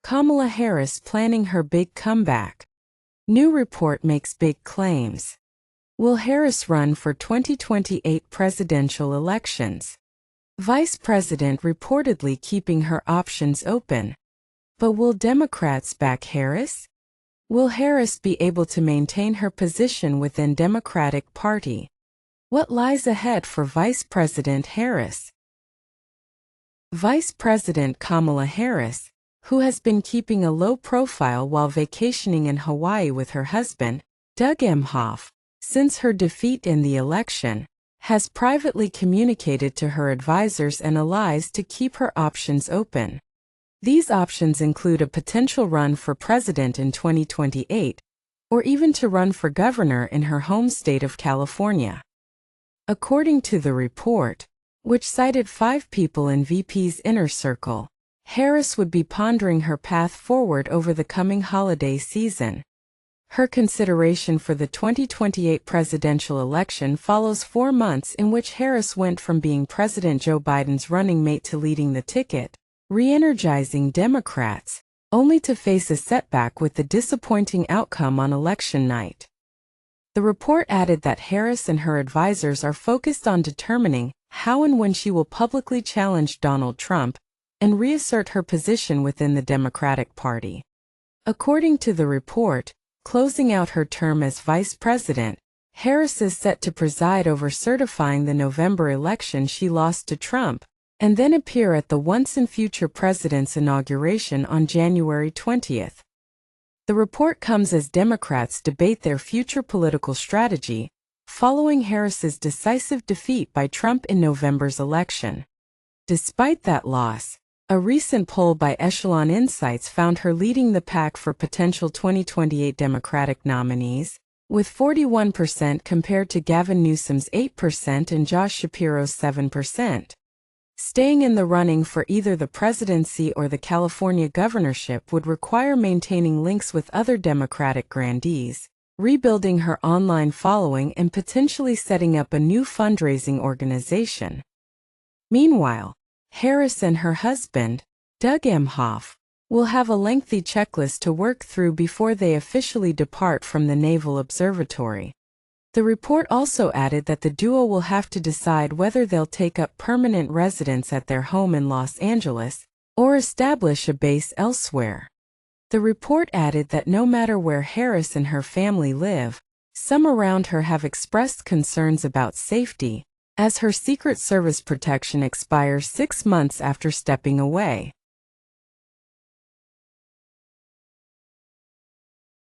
Kamala Harris planning her big comeback. New report makes big claims. Will Harris run for 2028 presidential elections? Vice President reportedly keeping her options open. But will Democrats back Harris? Will Harris be able to maintain her position within Democratic Party? What lies ahead for Vice President Harris? Vice President Kamala Harris, who has been keeping a low profile while vacationing in Hawaii with her husband, Doug Emhoff, since her defeat in the election, has privately communicated to her advisors and allies to keep her options open. These options include a potential run for president in 2028, or even to run for governor in her home state of California. According to the report, which cited 5 people in VP's inner circle, Harris would be pondering her path forward over the coming holiday season. Her consideration for the 2028 presidential election follows 4 months in which Harris went from being President Joe Biden's running mate to leading the ticket, re-energizing Democrats, only to face a setback with the disappointing outcome on election night. The report added that Harris and her advisors are focused on determining how and when she will publicly challenge Donald Trump and reassert her position within the Democratic Party. According to the report, closing out her term as vice president, Harris is set to preside over certifying the November election she lost to Trump, and then appear at the once-and-future president's inauguration on January 20th. The report comes as Democrats debate their future political strategy, following Harris's decisive defeat by Trump in November's election. Despite that loss, a recent poll by Echelon Insights found her leading the pack for potential 2028 Democratic nominees, with 41% compared to Gavin Newsom's 8% and Josh Shapiro's 7%. Staying in the running for either the presidency or the California governorship would require maintaining links with other Democratic grandees, rebuilding her online following, and potentially setting up a new fundraising organization. Meanwhile, Harris and her husband, Doug Emhoff, will have a lengthy checklist to work through before they officially depart from the Naval Observatory. The report also added that the duo will have to decide whether they'll take up permanent residence at their home in Los Angeles or establish a base elsewhere. The report added that no matter where Harris and her family live, some around her have expressed concerns about safety, as her Secret Service protection expires 6 months after stepping away.